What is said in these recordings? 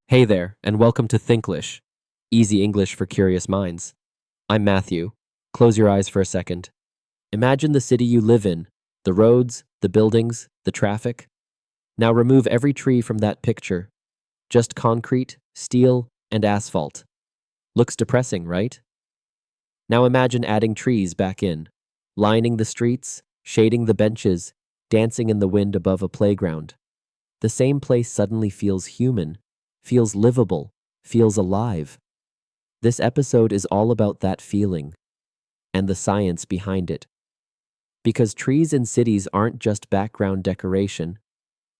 Hey there, and welcome to Thinklish, easy English for curious minds. I'm Matthew. Close your eyes for a second. Imagine the city you live in, the roads, the buildings, the traffic. Now remove every tree from that picture. Just concrete, steel, and asphalt. Looks depressing, right? Now imagine adding trees back in, lining the streets, shading the benches, dancing in the wind above a playground. The same place suddenly feels human, feels livable, feels alive. This episode is all about that feeling and the science behind it. Because trees in cities aren't just background decoration,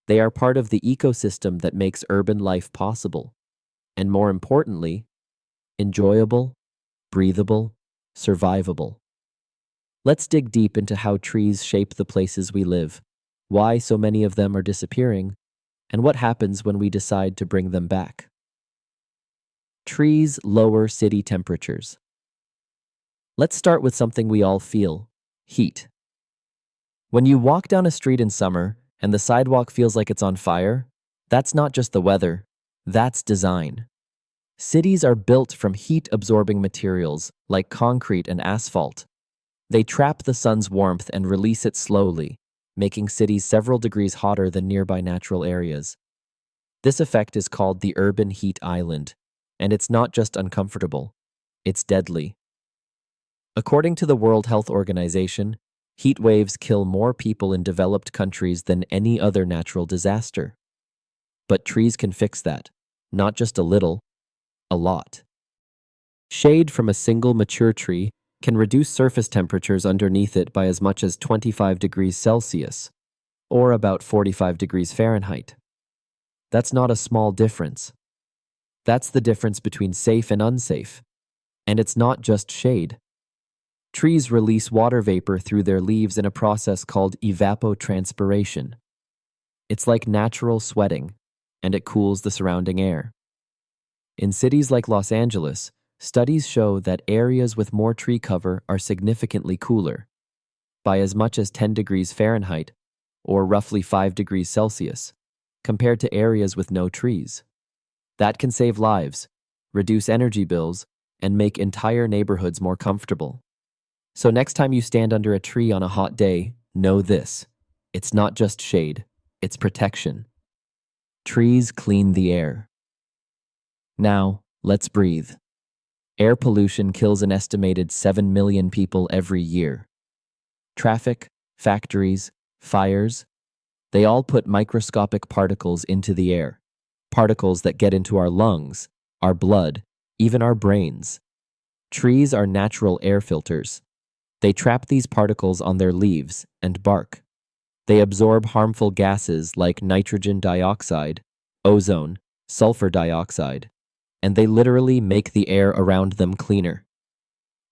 they are part of the ecosystem that makes urban life possible. And more importantly, enjoyable, breathable, survivable. Let's dig deep into how trees shape the places we live, why so many of them are disappearing, and what happens when we decide to bring them back. Trees lower city temperatures. Let's start with something we all feel: heat. When you walk down a street in summer and the sidewalk feels like it's on fire, that's not just the weather, that's design. Cities are built from heat-absorbing materials like concrete and asphalt. They trap the sun's warmth and release it slowly, making cities several degrees hotter than nearby natural areas. This effect is called the urban heat island, and it's not just uncomfortable, it's deadly. According to the World Health Organization, heat waves kill more people in developed countries than any other natural disaster. But trees can fix that, not just a little, a lot. Shade from a single mature tree can reduce surface temperatures underneath it by as much as 25 degrees Celsius, or about 45 degrees Fahrenheit. That's not a small difference. That's the difference between safe and unsafe. And it's not just shade. Trees release water vapor through their leaves in a process called evapotranspiration. It's like natural sweating, and it cools the surrounding air. In cities like Los Angeles, studies show that areas with more tree cover are significantly cooler, by as much as 10 degrees Fahrenheit, or roughly 5 degrees Celsius, compared to areas with no trees. That can save lives, reduce energy bills, and make entire neighborhoods more comfortable. So next time you stand under a tree on a hot day, know this: it's not just shade, it's protection. Trees clean the air. Now, let's breathe. Air pollution kills an estimated 7 million people every year. Traffic, factories, fires, they all put microscopic particles into the air. Particles that get into our lungs, our blood, even our brains. Trees are natural air filters. They trap these particles on their leaves and bark. They absorb harmful gases like nitrogen dioxide, ozone, sulfur dioxide, and they literally make the air around them cleaner.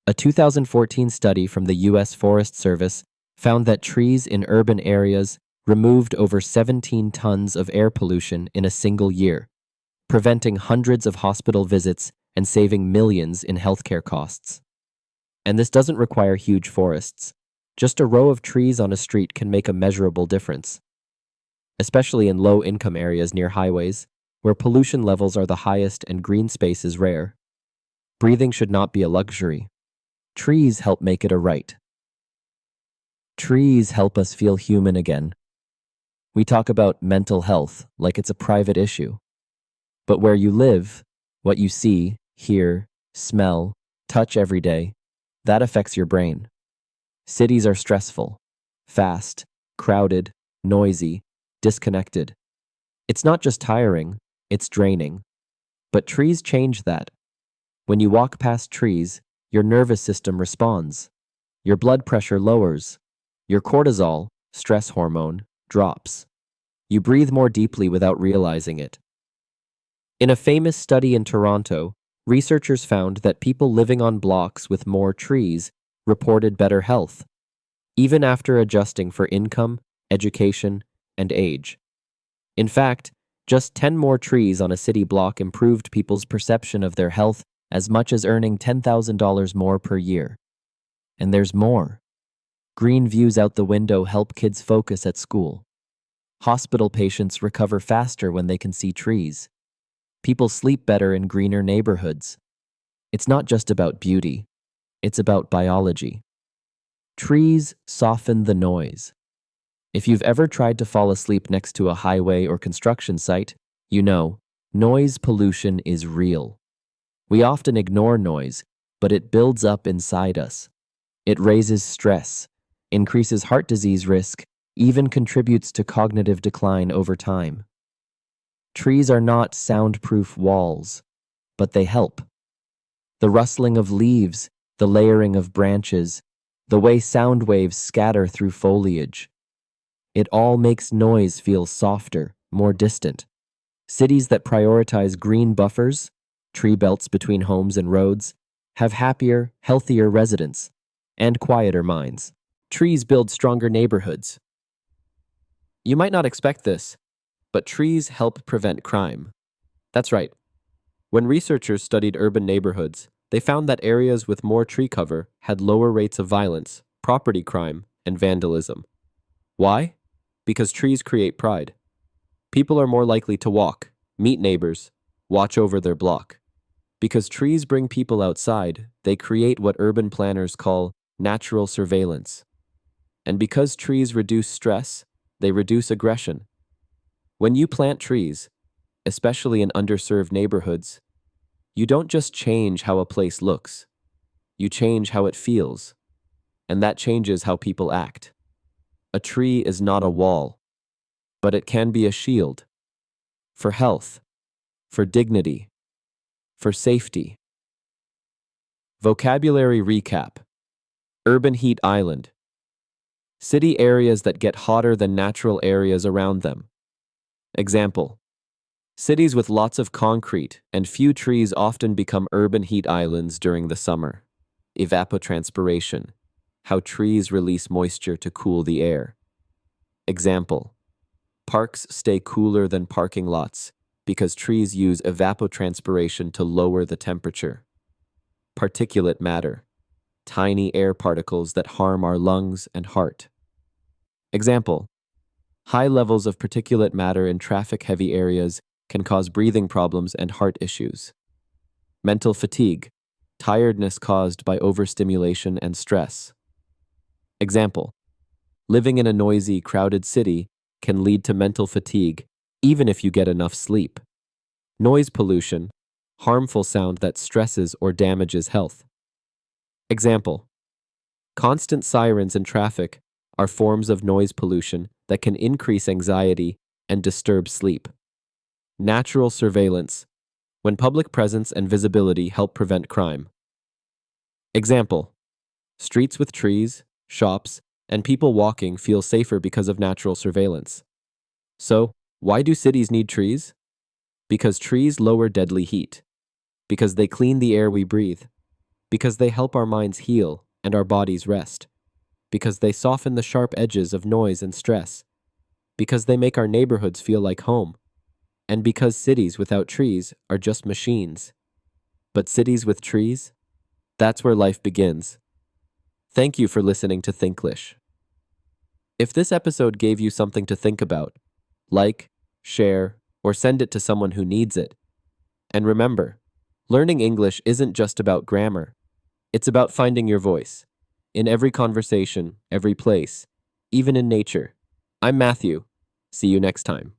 A 2014 study from the U.S. Forest Service found that trees in urban areas removed over 17 tons of air pollution in a single year, preventing hundreds of hospital visits and saving millions in healthcare costs. And this doesn't require huge forests. Just a row of trees on a street can make a measurable difference, especially in low-income areas near highways, where pollution levels are the highest and green space is rare. Breathing should not be a luxury. Trees help make it a right. Trees help us feel human again. We talk about mental health like it's a private issue. But where you live, what you see, hear, smell, touch every day, that affects your brain. Cities are stressful, fast, crowded, noisy, disconnected. It's not just tiring, it's draining. But trees change that. When you walk past trees, your nervous system responds. Your blood pressure lowers. Your cortisol, stress hormone, drops. You breathe more deeply without realizing it. In a famous study in Toronto, researchers found that people living on blocks with more trees reported better health, even after adjusting for income, education, and age. In fact, just 10 more trees on a city block improved people's perception of their health as much as earning $10,000 more per year. And there's more. Green views out the window help kids focus at school. Hospital patients recover faster when they can see trees. People sleep better in greener neighborhoods. It's not just about beauty, it's about biology. Trees soften the noise. If you've ever tried to fall asleep next to a highway or construction site, you know, noise pollution is real. We often ignore noise, but it builds up inside us. It raises stress, increases heart disease risk, even contributes to cognitive decline over time. Trees are not soundproof walls, but they help. The rustling of leaves, the layering of branches, the way sound waves scatter through foliage. It all makes noise feel softer, more distant. Cities that prioritize green buffers, tree belts between homes and roads, have happier, healthier residents and quieter minds. Trees build stronger neighborhoods. You might not expect this, but trees help prevent crime. That's right. When researchers studied urban neighborhoods, they found that areas with more tree cover had lower rates of violence, property crime, and vandalism. Why? Because trees create pride. People are more likely to walk, meet neighbors, watch over their block. Because trees bring people outside, they create what urban planners call natural surveillance. And because trees reduce stress, they reduce aggression. When you plant trees, especially in underserved neighborhoods, you don't just change how a place looks, you change how it feels, and that changes how people act. A tree is not a wall, but it can be a shield for health, for dignity, for safety. Vocabulary recap. Urban heat island. City areas that get hotter than natural areas around them. Example. Cities with lots of concrete and few trees often become urban heat islands during the summer. Evapotranspiration. How trees release moisture to cool the air. Example. Parks stay cooler than parking lots because trees use evapotranspiration to lower the temperature. Particulate matter. Tiny air particles that harm our lungs and heart. Example. High levels of particulate matter in traffic-heavy areas can cause breathing problems and heart issues. Mental fatigue. Tiredness caused by overstimulation and stress. Example. Living in a noisy, crowded city can lead to mental fatigue even if you get enough sleep. Noise pollution. Harmful sound that stresses or damages health. Example. Constant sirens in traffic are forms of noise pollution that can increase anxiety and disturb sleep. Natural surveillance. When public presence and visibility help prevent crime. Example. Streets with trees, shops, and people walking feel safer because of natural surveillance. So, why do cities need trees? Because trees lower deadly heat. Because they clean the air we breathe. Because they help our minds heal and our bodies rest. Because they soften the sharp edges of noise and stress. Because they make our neighborhoods feel like home. And because cities without trees are just machines. But cities with trees? That's where life begins. Thank you for listening to Thinklish. If this episode gave you something to think about, like, share, or send it to someone who needs it. And remember, learning English isn't just about grammar. It's about finding your voice. In every conversation, every place, even in nature. I'm Matthew. See you next time.